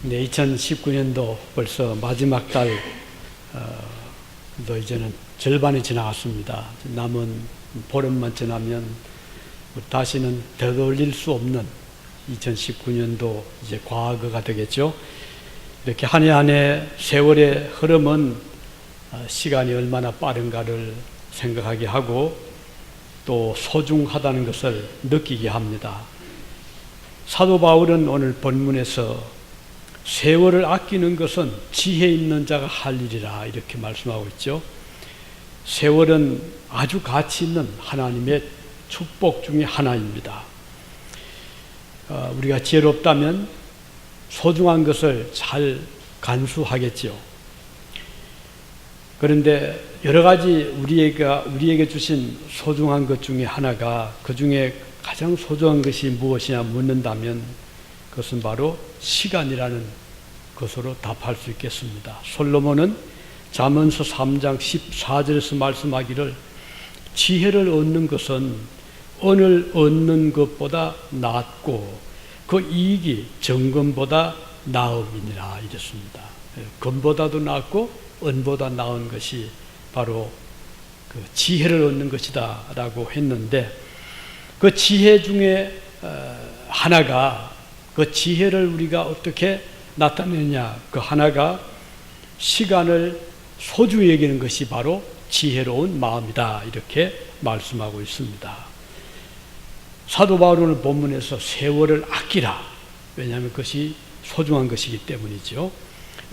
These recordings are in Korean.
네, 2019년도 벌써 마지막 달, 도 이제는 절반이 지나갔습니다. 남은 보름만 지나면 다시는 되돌릴 수 없는 2019년도 이제 과거가 되겠죠. 이렇게 한 해 한 해 세월의 흐름은 시간이 얼마나 빠른가를 생각하게 하고 또 소중하다는 것을 느끼게 합니다. 사도 바울은 오늘 본문에서 세월을 아끼는 것은 지혜 있는 자가 할 일이라 이렇게 말씀하고 있죠. 세월은 아주 가치 있는 하나님의 축복 중에 하나입니다. 우리가 지혜롭다면 소중한 것을 잘 간수하겠죠. 그런데 여러 가지 우리에게 주신 소중한 것 중에 하나가 그 중에 가장 소중한 것이 무엇이냐 묻는다면 그것은 바로 시간이라는 것으로 답할 수 있겠습니다. 솔로몬은 잠언서 3장 14절에서 말씀하기를 지혜를 얻는 것은 은을 얻는 것보다 낫고 그 이익이 정금보다 나음이니라 이랬습니다. 금보다도 낫고 은보다 나은 것이 바로 그 지혜를 얻는 것이다 라고 했는데 그 지혜 중에 하나가 그 지혜를 우리가 어떻게 나타내느냐 그 하나가 시간을 소중히 여기는 것이 바로 지혜로운 마음이다 이렇게 말씀하고 있습니다. 사도 바울은 본문에서 세월을 아끼라 왜냐하면 그것이 소중한 것이기 때문이죠.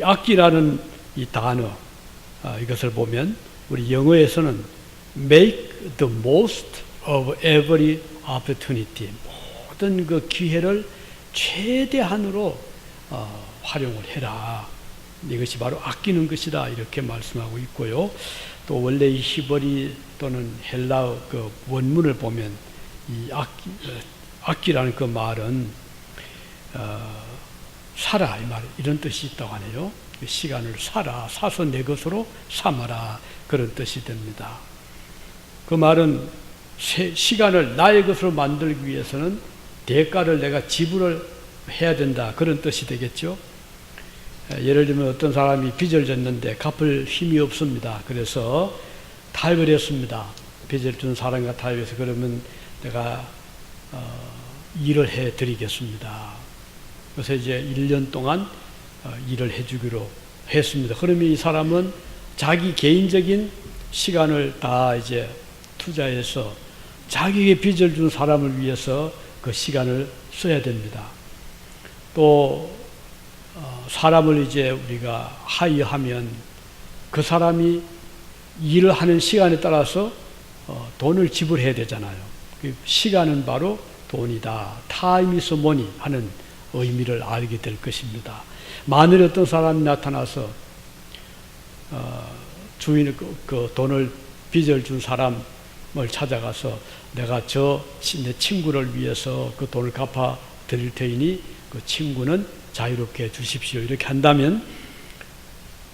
아끼라는 이 단어 이것을 보면 우리 영어에서는 make the most of every opportunity 모든 그 기회를 최대한으로 활용을 해라. 이것이 바로 아끼는 것이다 이렇게 말씀하고 있고요. 또 원래 이 히브리 또는 헬라어 그 원문을 보면 이 아끼라는 그 말은 사라 이 말 이런 뜻이 있다고 하네요. 시간을 사서 내 것으로 삼아라 그런 뜻이 됩니다. 그 말은 시간을 나의 것으로 만들기 위해서는 대가를 내가 지불을 해야 된다 그런 뜻이 되겠죠. 예를 들면 어떤 사람이 빚을 졌는데 갚을 힘이 없습니다. 그래서 타협을 했습니다. 빚을 준 사람과 타협해서 그러면 내가 일을 해드리겠습니다. 그래서 이제 1년 동안 일을 해주기로 했습니다. 그러면 이 사람은 자기 개인적인 시간을 다 이제 투자해서 자기에게 빚을 준 사람을 위해서 그 시간을 써야 됩니다. 또 사람을 이제 우리가 하이하면 그 사람이 일을 하는 시간에 따라서 돈을 지불해야 되잖아요. 시간은 바로 돈이다. Time is money 하는 의미를 알게 될 것입니다. 만일 어떤 사람이 나타나서 주인의 그 돈을 빚을 준 사람을 찾아가서 내가 내 친구를 위해서 그 돈을 갚아 드릴 테니 그 친구는 자유롭게 해주십시오 이렇게 한다면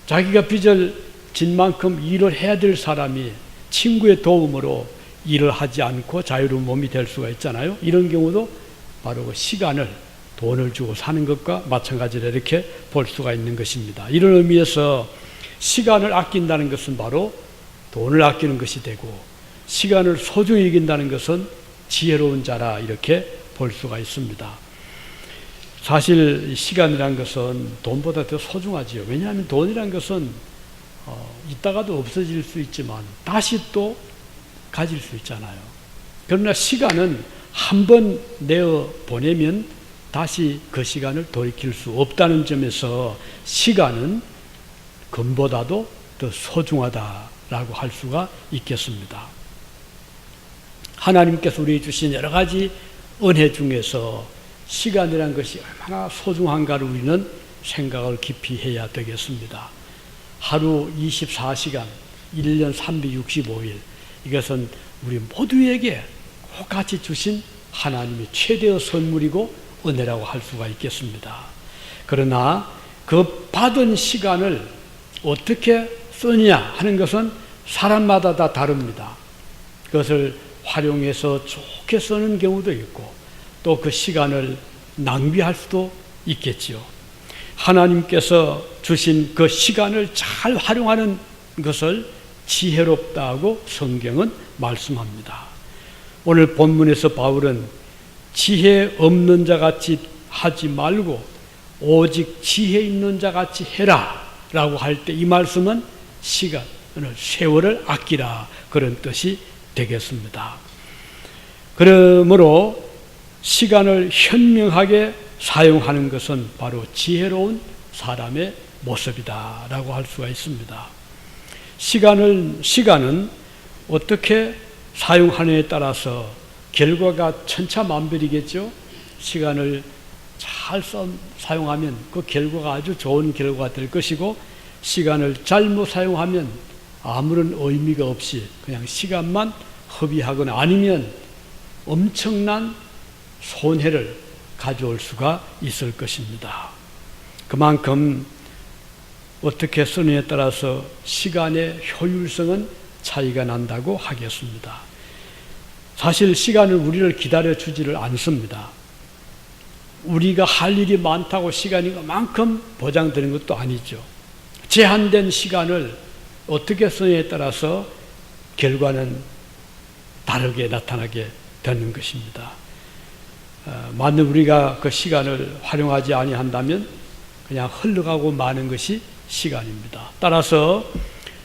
자기가 빚을 진 만큼 일을 해야 될 사람이 친구의 도움으로 일을 하지 않고 자유로운 몸이 될 수가 있잖아요. 이런 경우도 바로 그 시간을 돈을 주고 사는 것과 마찬가지로 이렇게 볼 수가 있는 것입니다. 이런 의미에서 시간을 아낀다는 것은 바로 돈을 아끼는 것이 되고 시간을 소중히 여긴다는 것은 지혜로운 자라 이렇게 볼 수가 있습니다. 사실 시간이란 것은 돈보다 더 소중하지요. 왜냐하면 돈이란 것은 있다가도 없어질 수 있지만 다시 또 가질 수 있잖아요. 그러나 시간은 한 번 내어 보내면 다시 그 시간을 돌이킬 수 없다는 점에서 시간은 금보다도 더 소중하다라고 할 수가 있겠습니다. 하나님께서 우리에게 주신 여러 가지 은혜 중에서 시간이라는 것이 얼마나 소중한가를 우리는 생각을 깊이 해야 되겠습니다. 하루 24시간, 1년 365일 이것은 우리 모두에게 똑같이 주신 하나님의 최대의 선물이고 은혜라고 할 수가 있겠습니다. 그러나 그 받은 시간을 어떻게 쓰느냐 하는 것은 사람마다 다 다릅니다. 그것을 활용해서 좋게 쓰는 경우도 있고 또 그 시간을 낭비할 수도 있겠지요. 하나님께서 주신 그 시간을 잘 활용하는 것을 지혜롭다고 성경은 말씀합니다. 오늘 본문에서 바울은 지혜 없는 자 같이 하지 말고 오직 지혜 있는 자 같이 해라 라고 할 때 이 말씀은 시간을, 세월을 아끼라, 그런 뜻이 되겠습니다. 그러므로 시간을 현명하게 사용하는 것은 바로 지혜로운 사람의 모습이다 라고 할 수가 있습니다. 시간은 어떻게 사용하느냐에 따라서 결과가 천차만별이겠죠. 시간을 잘 사용하면 그 결과가 아주 좋은 결과가 될 것이고, 시간을 잘못 사용하면 아무런 의미가 없이 그냥 시간만 허비하거나 아니면 엄청난 손해를 가져올 수가 있을 것입니다. 그만큼 어떻게 쓰느냐에 따라서 시간의 효율성은 차이가 난다고 하겠습니다. 사실 시간은 우리를 기다려 주지를 않습니다. 우리가 할 일이 많다고 시간이 그만큼 보장되는 것도 아니죠. 제한된 시간을 어떻게 쓰느냐에 따라서 결과는 다르게 나타나게 되는 것입니다. 만약 우리가 그 시간을 활용하지 아니한다면 그냥 흘러가고 마는 것이 시간입니다. 따라서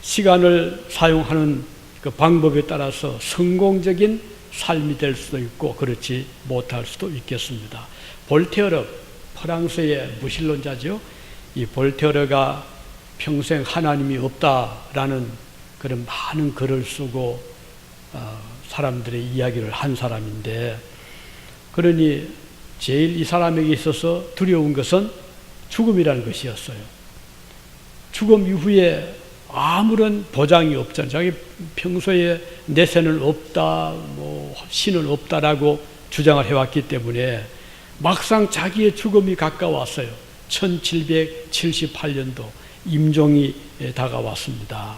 시간을 사용하는 그 방법에 따라서 성공적인 삶이 될 수도 있고 그렇지 못할 수도 있겠습니다. 볼테어르, 프랑스의 무신론자죠. 이 볼테어르가 평생 하나님이 없다라는 그런 많은 글을 쓰고 사람들의 이야기를 한 사람인데, 그러니 제일 이 사람에게 있어서 두려운 것은 죽음이라는 것이었어요. 죽음 이후에 아무런 보장이 없잖아요. 자기 평소에 내세는 없다, 신은 없다라고 주장을 해왔기 때문에 막상 자기의 죽음이 가까웠어요. 1778년도 임종이 다가왔습니다.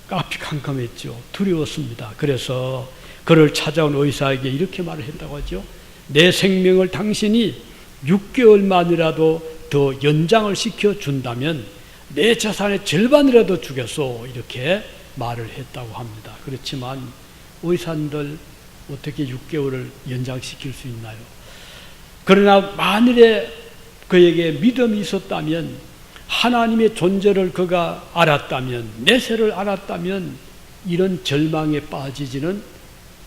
깜깜했죠. 두려웠습니다. 그래서 그를 찾아온 의사에게 이렇게 말을 했다고 하죠. 내 생명을 당신이 6개월만이라도 더 연장을 시켜준다면 내 자산의 절반이라도 주겠소, 이렇게 말을 했다고 합니다. 그렇지만 의사들 어떻게 6개월을 연장시킬 수 있나요? 그러나 만일에 그에게 믿음이 있었다면, 하나님의 존재를 그가 알았다면, 내세를 알았다면 이런 절망에 빠지지는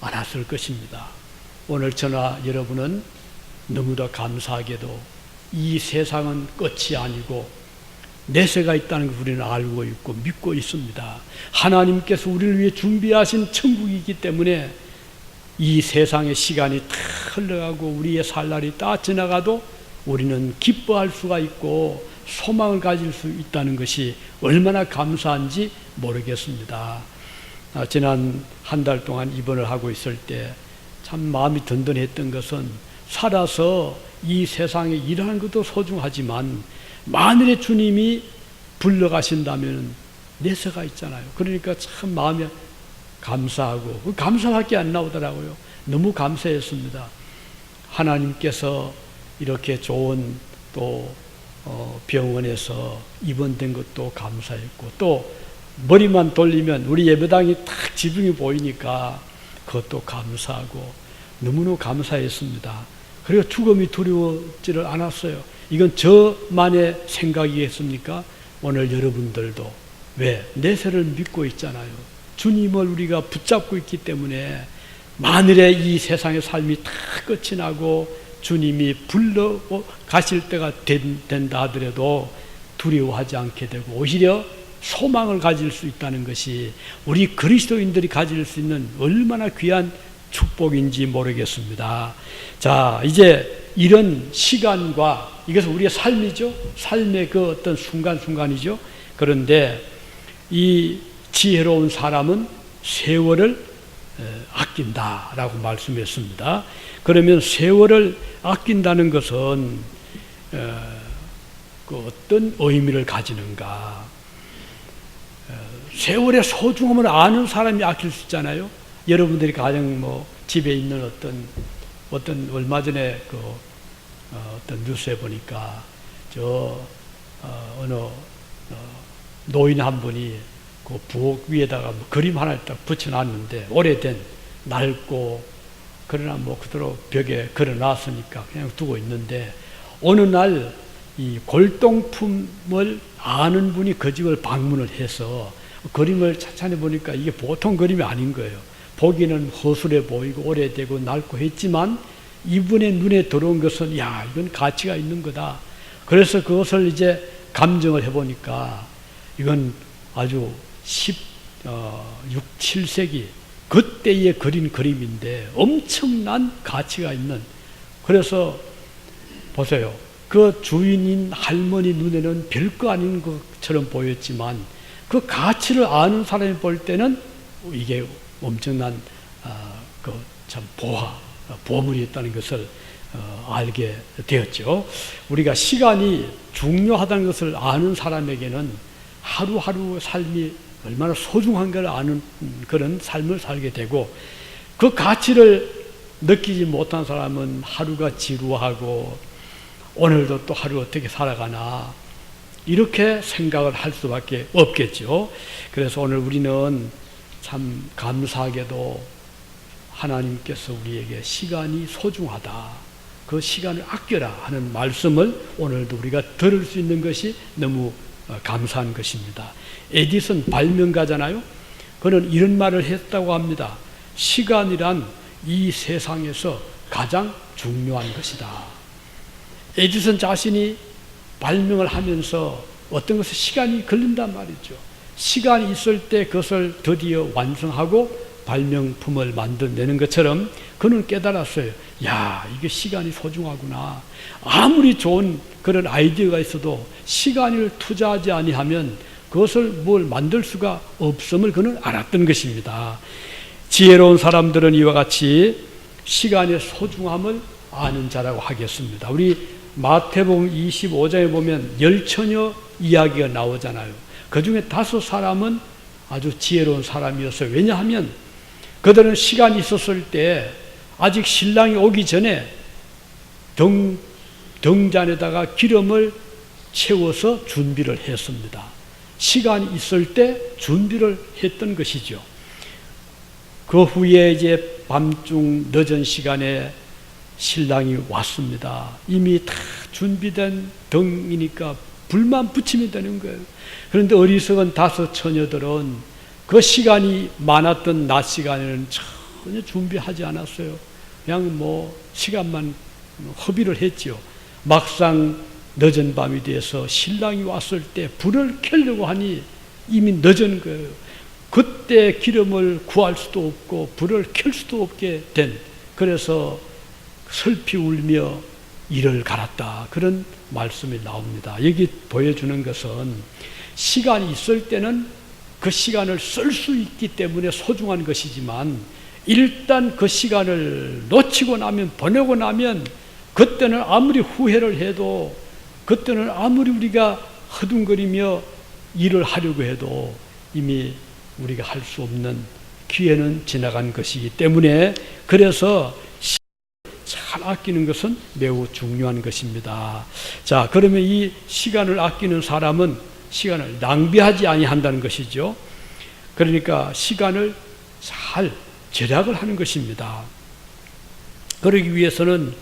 않았을 것입니다. 오늘 저나 여러분은 너무도 감사하게도 이 세상은 끝이 아니고 내세가 있다는 걸 우리는 알고 있고 믿고 있습니다. 하나님께서 우리를 위해 준비하신 천국이기 때문에 이 세상의 시간이 다 흘러가고 우리의 살 날이 다 지나가도 우리는 기뻐할 수가 있고 소망을 가질 수 있다는 것이 얼마나 감사한지 모르겠습니다. 지난 한 달 동안 입원을 하고 있을 때 참 마음이 든든했던 것은, 살아서 이 세상에 일하는 것도 소중하지만 만일에 주님이 불러가신다면 내세가 있잖아요. 그러니까 참 마음이 감사하고, 감사밖에 안 나오더라고요. 너무 감사했습니다. 하나님께서 이렇게 좋은 또 병원에서 입원된 것도 감사했고, 또 머리만 돌리면 우리 예배당이 딱 지붕이 보이니까 그것도 감사하고 너무너무 감사했습니다. 그리고 죽음이 두려워지를 않았어요. 이건 저만의 생각이겠습니까? 오늘 여러분들도 왜? 내세를 믿고 있잖아요. 주님을 우리가 붙잡고 있기 때문에 만일에 이 세상의 삶이 다 끝이 나고 주님이 불러 가실 때가 된다 하더라도 두려워하지 않게 되고 오히려 소망을 가질 수 있다는 것이 우리 그리스도인들이 가질 수 있는 얼마나 귀한 축복인지 모르겠습니다. 자, 이제 이런 시간과, 이것은 우리의 삶이죠. 삶의 그 어떤 순간순간이죠. 그런데 이 지혜로운 사람은 세월을 아낀다라고 말씀했습니다. 그러면 세월을 아낀다는 것은 그 어떤 의미를 가지는가? 세월의 소중함을 아는 사람이 아낄 수 있잖아요. 여러분들이 가령 집에 있는 어떤 얼마 전에 어떤 뉴스에 보니까 어느 노인 한 분이 그 부엌 위에다가 뭐 그림 하나 딱 붙여놨는데 오래된 낡고 그러나 뭐 그대로 벽에 걸어놨으니까 그냥 두고 있는데 어느 날 이 골동품을 아는 분이 그 집을 방문을 해서 그림을 찬찬히 보니까 이게 보통 그림이 아닌 거예요. 보기는 허술해 보이고 오래되고 낡고 했지만 이분의 눈에 들어온 것은 야, 이건 가치가 있는 거다. 그래서 그것을 이제 감정을 해보니까 이건 아주 6, 7세기 그때에 그린 그림인데 엄청난 가치가 있는, 그래서 보세요. 그 주인인 할머니 눈에는 별거 아닌 것처럼 보였지만 그 가치를 아는 사람이 볼 때는 이게 엄청난 그 참 보물이었다는 것을 알게 되었죠. 우리가 시간이 중요하다는 것을 아는 사람에게는 하루하루 삶이 얼마나 소중한 걸 아는 그런 삶을 살게 되고, 그 가치를 느끼지 못한 사람은 하루가 지루하고 오늘도 또 하루 어떻게 살아가나 이렇게 생각을 할 수밖에 없겠죠. 그래서 오늘 우리는 참 감사하게도 하나님께서 우리에게 시간이 소중하다, 그 시간을 아껴라 하는 말씀을 오늘도 우리가 들을 수 있는 것이 너무 감사한 것입니다. 에디슨 발명가잖아요. 그는 이런 말을 했다고 합니다. 시간이란 이 세상에서 가장 중요한 것이다. 에디슨 자신이 발명을 하면서 어떤 것에 시간이 걸린단 말이죠. 시간이 있을 때 그것을 드디어 완성하고 발명품을 만들어내는 것처럼 그는 깨달았어요. 야, 이게 시간이 소중하구나. 아무리 좋은 그런 아이디어가 있어도 시간을 투자하지 아니하면 그것을 뭘 만들 수가 없음을 그는 알았던 것입니다. 지혜로운 사람들은 이와 같이 시간의 소중함을 아는 자라고 하겠습니다. 우리 마태복음 25장에 보면 열처녀 이야기가 나오잖아요. 그 중에 5사람은 아주 지혜로운 사람이었어요. 왜냐하면 그들은 시간이 있었을 때 아직 신랑이 오기 전에 등잔에다가 기름을 채워서 준비를 했습니다. 시간이 있을 때 준비를 했던 것이죠. 그 후에 이제 밤중 늦은 시간에 신랑이 왔습니다. 이미 다 준비된 등이니까 불만 붙이면 되는 거예요. 그런데 어리석은 5 처녀들은 그 시간이 많았던 낮 시간에는 전혀 준비하지 않았어요. 그냥 뭐 시간만 허비를 했죠. 막상 늦은 밤이 돼서 신랑이 왔을 때 불을 켜려고 하니 이미 늦은 거예요. 그때 기름을 구할 수도 없고 불을 켤 수도 없게 된, 그래서 슬피 울며 이를 갈았다, 그런 말씀이 나옵니다. 여기 보여주는 것은 시간이 있을 때는 그 시간을 쓸 수 있기 때문에 소중한 것이지만 일단 그 시간을 놓치고 나면, 보내고 나면 그때는 아무리 후회를 해도, 그때는 아무리 우리가 허둥거리며 일을 하려고 해도 이미 우리가 할 수 없는 기회는 지나간 것이기 때문에, 그래서 잘 아끼는 것은 매우 중요한 것입니다. 자, 그러면 이 시간을 아끼는 사람은 시간을 낭비하지 아니한다는 것이죠. 그러니까 시간을 잘 절약을 하는 것입니다. 그러기 위해서는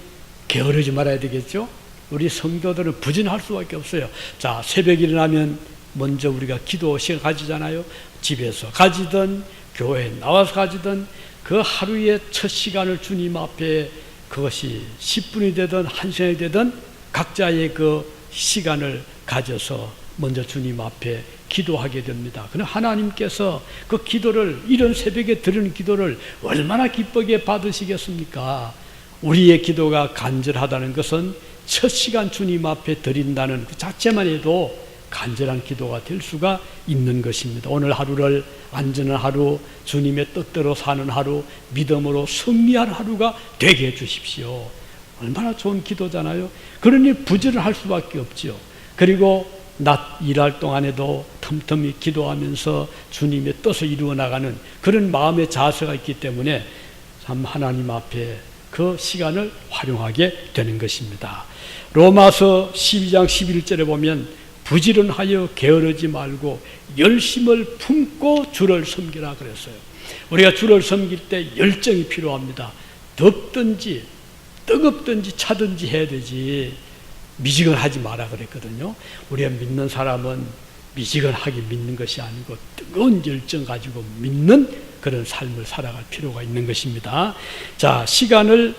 게으르지 말아야 되겠죠. 우리 성도들은 부진할 수밖에 없어요. 자, 새벽에 일어나면 먼저 우리가 기도 시간 가지잖아요. 집에서 가지든 교회에 나와서 가지든 그 하루의 첫 시간을 주님 앞에, 그것이 10분이 되든 1시간이 되든 각자의 그 시간을 가져서 먼저 주님 앞에 기도하게 됩니다. 그럼 하나님께서 그 기도를, 이런 새벽에 드리는 기도를 얼마나 기쁘게 받으시겠습니까? 우리의 기도가 간절하다는 것은 첫 시간 주님 앞에 드린다는 그 자체만 해도 간절한 기도가 될 수가 있는 것입니다. 오늘 하루를 안전한 하루, 주님의 뜻대로 사는 하루, 믿음으로 승리할 하루가 되게 해주십시오. 얼마나 좋은 기도잖아요. 그러니 부지를 할 수밖에 없죠. 그리고 낮 일할 동안에도 틈틈이 기도하면서 주님의 뜻을 이루어 나가는 그런 마음의 자세가 있기 때문에 참 하나님 앞에 그 시간을 활용하게 되는 것입니다. 로마서 12장 11절에 보면 부지런하여 게으르지 말고 열심을 품고 주를 섬기라 그랬어요. 우리가 주를 섬길 때 열정이 필요합니다. 덥든지 뜨겁든지 차든지 해야 되지 미지근하지 마라 그랬거든요. 우리가 믿는 사람은 미지근하게 믿는 것이 아니고 뜨거운 열정 가지고 믿는 그런 삶을 살아갈 필요가 있는 것입니다. 자, 시간을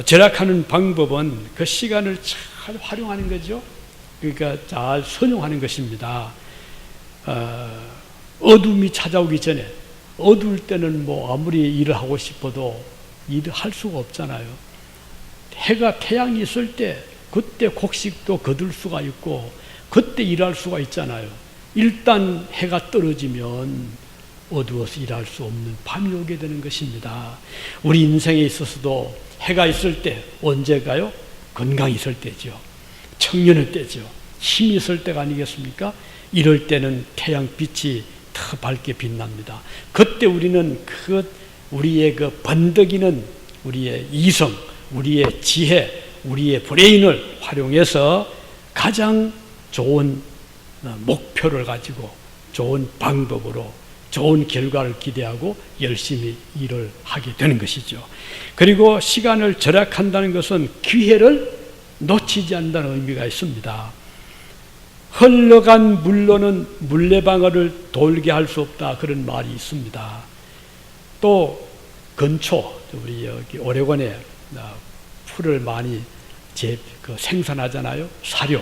절약하는 방법은 그 시간을 잘 활용하는 거죠. 그러니까 잘 선용하는 것입니다. 어둠이 찾아오기 전에, 어두울 때는 뭐 아무리 일을 하고 싶어도 일을 할 수가 없잖아요. 태양이 있을 때 그때 곡식도 거둘 수가 있고 그때 일할 수가 있잖아요. 일단 해가 떨어지면 어두워서 일할 수 없는 밤이 오게 되는 것입니다. 우리 인생에 있어서도 해가 있을 때 언제가요? 건강이 있을 때죠. 청년의 때죠. 힘이 있을 때가 아니겠습니까? 이럴 때는 태양빛이 더 밝게 빛납니다. 그때 우리는 우리의 그 번덕이는 우리의 이성, 우리의 지혜, 우리의 브레인을 활용해서 가장 좋은 목표를 가지고 좋은 방법으로 좋은 결과를 기대하고 열심히 일을 하게 되는 것이죠. 그리고 시간을 절약한다는 것은 기회를 놓치지 않는다는 의미가 있습니다. 흘러간 물로는 물레방아를 돌게 할 수 없다, 그런 말이 있습니다. 또 건초, 우리 여기 오레곤에 풀을 많이 생산하잖아요. 사료.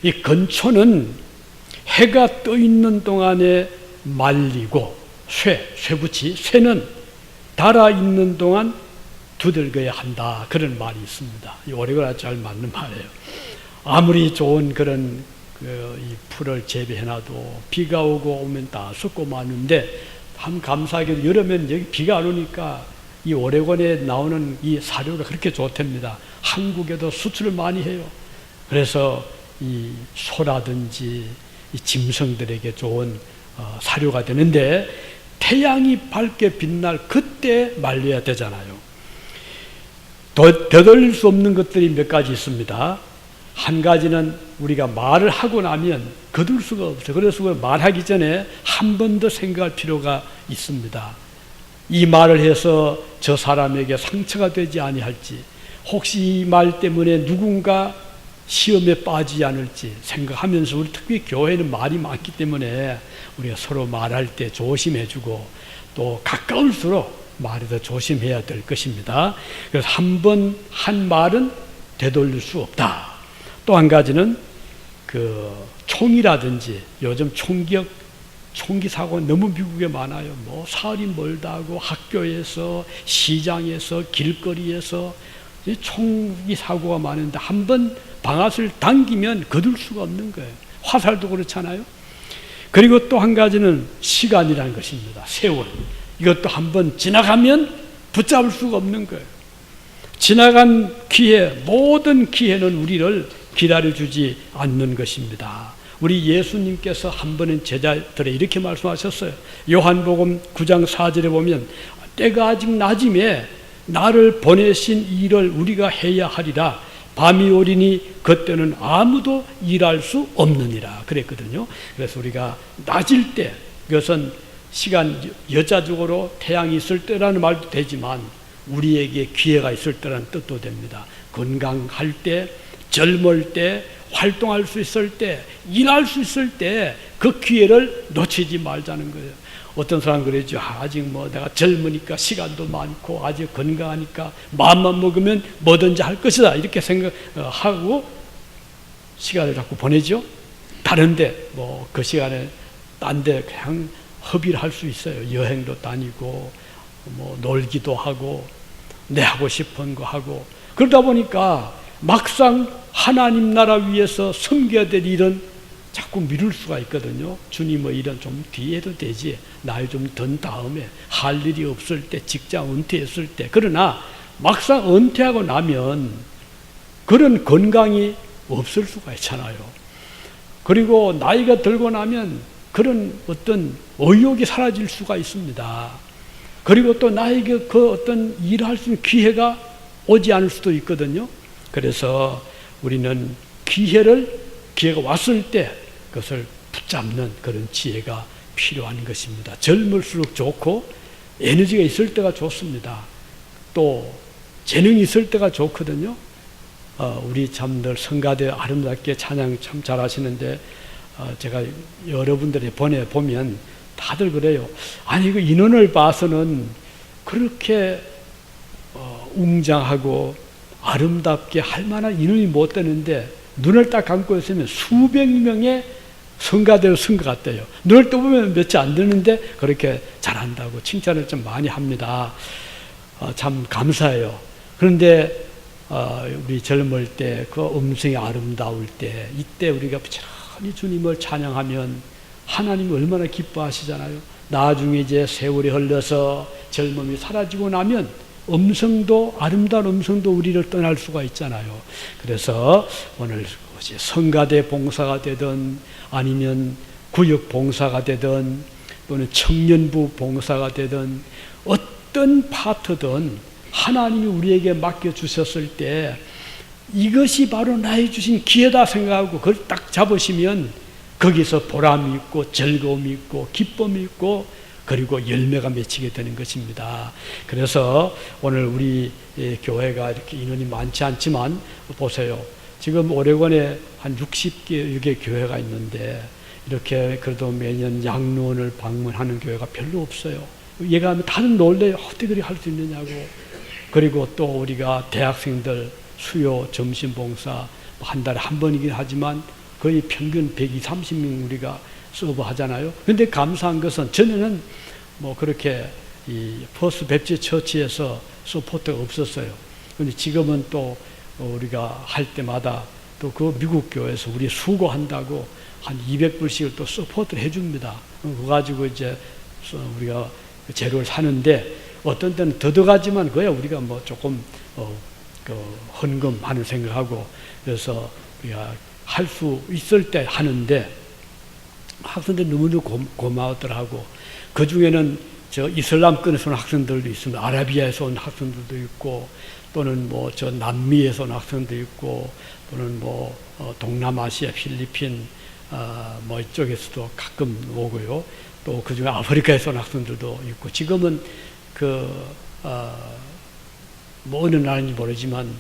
이 건초는 해가 떠 있는 동안에 말리고 쇠는 달아 있는 동안 두들겨야 한다, 그런 말이 있습니다. 이 오레곤에 잘 맞는 말이에요. 아무리 좋은 그런 이 풀을 재배해놔도 비가 오면 다 썩고 마는데, 참 감사하게도 여름엔 여기 비가 안 오니까 이 오레곤에 나오는 이 사료가 그렇게 좋답니다. 한국에도 수출을 많이 해요. 그래서 이 소라든지 이 짐승들에게 좋은 사료가 되는데, 태양이 밝게 빛날 그때 말려야 되잖아요. 되돌릴 수 없는 것들이 몇 가지 있습니다. 한 가지는 우리가 말을 하고 나면 거둘 수가 없어요. 그래서 말하기 전에 한 번 더 생각할 필요가 있습니다. 이 말을 해서 저 사람에게 상처가 되지 아니할지, 혹시 이 말 때문에 누군가 시험에 빠지지 않을지 생각하면서, 우리 특히 교회는 말이 많기 때문에 우리가 서로 말할 때 조심해주고 또 가까울수록 말이 더 조심해야 될 것입니다. 그래서 한 번 한 말은 되돌릴 수 없다. 또 한 가지는 총이라든지, 요즘 총기 사고가 너무 미국에 많아요. 뭐 사흘이 멀다 하고 학교에서, 시장에서, 길거리에서 총기 사고가 많은데 한 번 방아쇠를 당기면 거둘 수가 없는 거예요. 화살도 그렇잖아요. 그리고 또 한 가지는 시간이라는 것입니다. 세월. 이것도 한 번 지나가면 붙잡을 수가 없는 거예요. 지나간 기회, 모든 기회는 우리를 기다려주지 않는 것입니다. 우리 예수님께서 한 번은 제자들에 이렇게 말씀하셨어요. 요한복음 9장 4절에 보면, 때가 아직 낮음에 나를 보내신 일을 우리가 해야 하리라. 밤이 오리니 그때는 아무도 일할 수 없느니라 그랬거든요. 그래서 우리가 낮일 때, 그것은 시간 여자적으로 태양이 있을 때라는 말도 되지만 우리에게 기회가 있을 때라는 뜻도 됩니다. 건강할 때, 젊을 때, 활동할 수 있을 때, 일할 수 있을 때 그 기회를 놓치지 말자는 거예요. 어떤 사람은 그러죠. 아직 뭐 내가 젊으니까 시간도 많고 아직 건강하니까 마음만 먹으면 뭐든지 할 것이다, 이렇게 생각하고 시간을 자꾸 보내죠. 다른데 뭐 그 시간에 딴 데 그냥 허비를 할 수 있어요. 여행도 다니고 뭐 놀기도 하고 내 하고 싶은 거 하고, 그러다 보니까 막상 하나님 나라 위해서 섬겨야 될 일은 자꾸 미룰 수가 있거든요. 주님의 일은 좀 뒤에 해도 되지, 나이 좀 든 다음에, 할 일이 없을 때, 직장 은퇴했을 때. 그러나 막상 은퇴하고 나면 그런 건강이 없을 수가 있잖아요. 그리고 나이가 들고 나면 그런 어떤 의욕이 사라질 수가 있습니다. 그리고 또 나에게 그 어떤 일을 할 수 있는 기회가 오지 않을 수도 있거든요. 그래서 우리는 기회가 왔을 때 그것을 붙잡는 그런 지혜가 필요한 것입니다. 젊을수록 좋고 에너지가 있을 때가 좋습니다. 또 재능이 있을 때가 좋거든요. 우리 참들 성가대 아름답게 찬양 참 잘하시는데 제가 여러분들이 보내보면 다들 그래요. 아니 그 인원을 봐서는 그렇게 웅장하고 아름답게 할 만한 인원이 못 되는데 눈을 딱 감고 있으면 수백 명의 성가대로 쓴 것 같아요. 눈을 떠보면 몇이 안 되는데 그렇게 잘한다고 칭찬을 좀 많이 합니다. 참 감사해요. 그런데 우리 젊을 때 그 음성이 아름다울 때 이때 우리가 부지런히 주님을 찬양하면 하나님이 얼마나 기뻐하시잖아요. 나중에 이제 세월이 흘러서 젊음이 사라지고 나면 음성도 아름다운 음성도 우리를 떠날 수가 있잖아요. 그래서 오늘 성가대 봉사가 되든 아니면 구역 봉사가 되든 또는 청년부 봉사가 되든 어떤 파트든 하나님이 우리에게 맡겨주셨을 때 이것이 바로 나의 주신 기회다 생각하고 그걸 딱 잡으시면 거기서 보람이 있고 즐거움이 있고 기쁨이 있고 그리고 열매가 맺히게 되는 것입니다. 그래서 오늘 우리 교회가 이렇게 인원이 많지 않지만 보세요. 지금 오레곤에 한 60개 교회가 있는데 이렇게 그래도 매년 양로원을 방문하는 교회가 별로 없어요. 얘기하면 다들 놀래요. 어떻게 그렇게 할 수 있느냐고. 그리고 또 우리가 대학생들 수요 점심봉사 한 달에 한 번이긴 하지만 거의 평균 120, 30명 우리가 서브 하잖아요. 그런데 감사한 것은 전에는 뭐 그렇게 이 퍼스트 배프티스트 처치에서 서포트가 없었어요. 그런데 지금은 또 우리가 할 때마다 또 그 미국 교회에서 우리 수고한다고 한 200불씩을 또 서포트를 해줍니다. 그거 가지고 이제 우리가 재료를 사는데 어떤 때는 더더가지만 그야 우리가 뭐 조금 헌금하는 생각하고 그래서 우리가 할 수 있을 때 하는데 학생들 너무너무 고마웠더라고. 그 중에는 저 이슬람권에서 온 학생들도 있습니다. 아라비아에서 온 학생들도 있고 또는 뭐 저 남미에서 온 학생도 있고 또는 뭐 동남아시아 필리핀 뭐 이쪽에서도 가끔 오고요. 또 그중에 아프리카에서 온 학생들도 있고 지금은 뭐 어느 나라인지 모르지만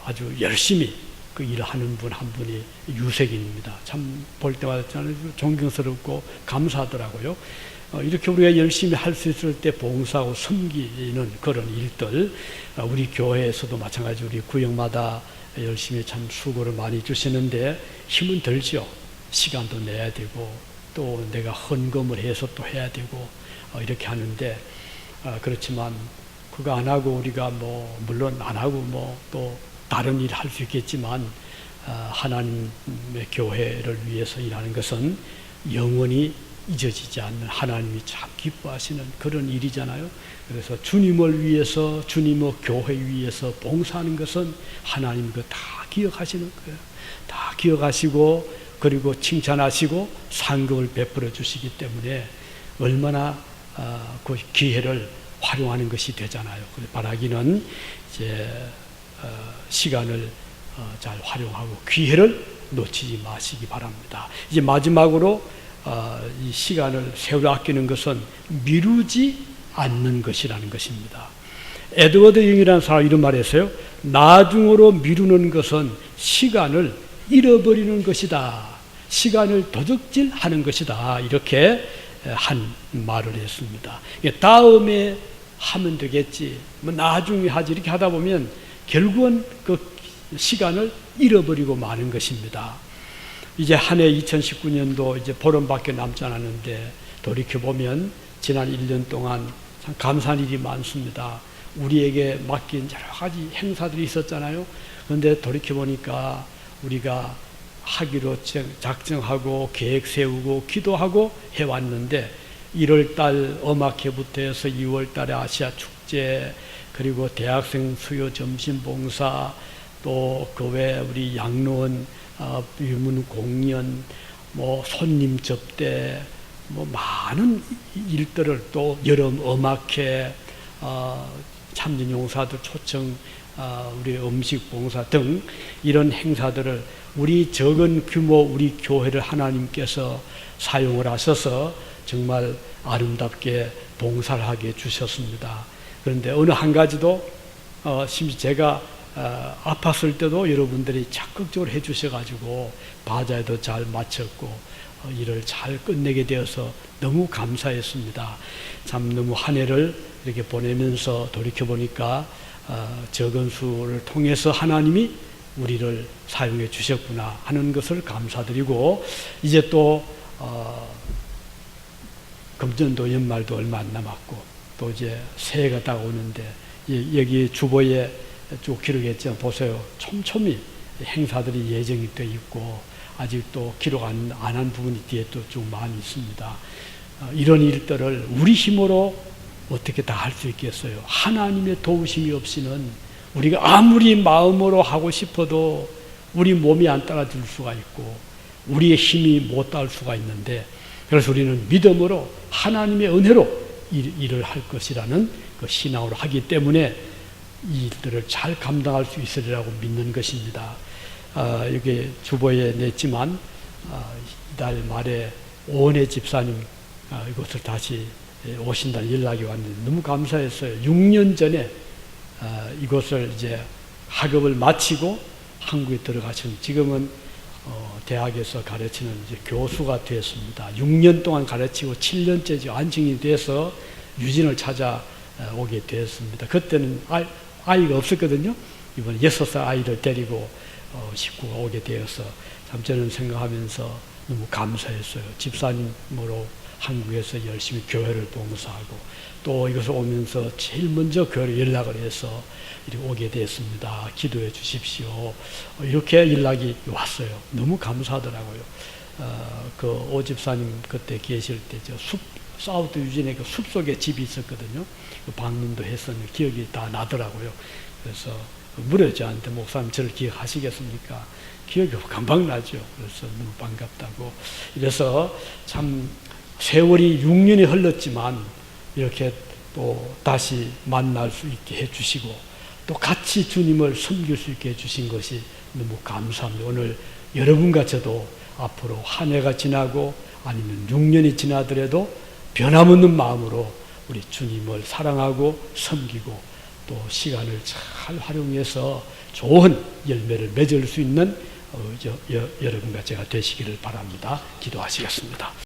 아주 열심히 그 일하는 분 한 분이 유색인입니다. 참 볼 때마다 저는 존경스럽고 감사하더라고요. 이렇게 우리가 열심히 할 수 있을 때 봉사하고 섬기는 그런 일들 우리 교회에서도 마찬가지 우리 구역마다 열심히 참 수고를 많이 주시는데 힘은 들죠. 시간도 내야 되고 또 내가 헌금을 해서 또 해야 되고 이렇게 하는데 그렇지만 그거 안 하고 우리가 뭐 물론 안 하고 뭐 또 다른 일 할 수 있겠지만 하나님의 교회를 위해서 일하는 것은 영원히 잊어지지 않는 하나님이 참 기뻐하시는 그런 일이잖아요. 그래서 주님을 위해서 주님의 교회 위해서 봉사하는 것은 하나님 그거 다 기억하시는 거예요. 다 기억하시고 그리고 칭찬하시고 상급을 베풀어 주시기 때문에 얼마나 그 기회를 활용하는 것이 되잖아요. 바라기는 이제 시간을 잘 활용하고 기회를 놓치지 마시기 바랍니다. 이제 마지막으로 이 시간을 세월을 아끼는 것은 미루지 않는 것이라는 것입니다. 에드워드 잉이라는 사람이 이런 말을 했어요. 나중으로 미루는 것은 시간을 잃어버리는 것이다. 시간을 도적질하는 것이다. 이렇게 한 말을 했습니다. 다음에 하면 되겠지. 뭐 나중에 하지. 이렇게 하다 보면 결국은 그 시간을 잃어버리고 마는 것입니다. 이제 한 해 2019년도 이제 보름밖에 남지 않았는데 돌이켜보면 지난 1년 동안 참 감사한 일이 많습니다. 우리에게 맡긴 여러 가지 행사들이 있었잖아요. 그런데 돌이켜보니까 우리가 하기로 작정하고 계획 세우고 기도하고 해왔는데 1월달 음악회부터 해서 2월달에 아시아 축제 그리고 대학생 수요 점심 봉사 또 그 외 우리 양로원 유문 공연 뭐 손님 접대 뭐 많은 일들을 또 여름 음악회 참전용사들 초청 우리 음식 봉사 등 이런 행사들을 우리 적은 규모 우리 교회를 하나님께서 사용을 하셔서 정말 아름답게 봉사를 하게 해주셨습니다. 그런데 어느 한 가지도 심지어 제가 아팠을 때도 여러분들이 적극적으로 해주셔가지고 바자에도 잘 마쳤고 일을 잘 끝내게 되어서 너무 감사했습니다. 참 너무 한 해를 이렇게 보내면서 돌이켜보니까 적은 수를 통해서 하나님이 우리를 사용해 주셨구나 하는 것을 감사드리고, 이제 또 금전도 연말도 얼마 안 남았고 또 이제 새해가 다가오는데 여기 주보에 쭉 기록했지만 보세요. 촘촘히 행사들이 예정이 되어 있고 아직도 기록 안 한 부분이 뒤에 또 좀 많이 있습니다. 이런 일들을 우리 힘으로 어떻게 다 할 수 있겠어요? 하나님의 도우심이 없이는 우리가 아무리 마음으로 하고 싶어도 우리 몸이 안 따라줄 수가 있고 우리의 힘이 못 따를 수가 있는데, 그래서 우리는 믿음으로 하나님의 은혜로 일을 할 것이라는 그 신앙으로 하기 때문에 이 일들을 잘 감당할 수 있으리라고 믿는 것입니다. 여기 주보에 냈지만 이달 말에 오은혜 집사님 이곳을 다시 오신다는 연락이 왔는데 너무 감사했어요. 6년 전에 이곳을 이제 학업을 마치고 한국에 들어가신, 지금은 대학에서 가르치는 이제 교수가 되었습니다. 6년 동안 가르치고 7년째 안정이 돼서 유진을 찾아오게 되었습니다. 그때는 아이가 없었거든요. 이번에 6살 아이를 데리고 식구가 오게 되어서 참 저는 생각하면서 너무 감사했어요. 집사님으로 한국에서 열심히 교회를 봉사하고 또 이것을 오면서 제일 먼저 교회로 연락을 해서 이렇게 오게 됐습니다. 기도해 주십시오. 이렇게 연락이 왔어요. 너무 감사하더라고요. 그 오 집사님 그때 계실 때 사우th 유진에 그 숲속에 집이 있었거든요. 그 방문도 했었는데 기억이 다 나더라고요. 그래서 물어 저한테 목사님 저를 기억하시겠습니까? 기억이 금방 나죠. 그래서 너무 반갑다고. 이래서 참 세월이 6년이 흘렀지만 이렇게 또 다시 만날 수 있게 해주시고 또 같이 주님을 섬길 수 있게 해주신 것이 너무 감사합니다. 오늘 여러분과 저도 앞으로 한 해가 지나고 아니면 6년이 지나더라도 변함없는 마음으로 우리 주님을 사랑하고 섬기고 또 시간을 잘 활용해서 좋은 열매를 맺을 수 있는 여러분과 제가 되시기를 바랍니다. 기도하시겠습니다.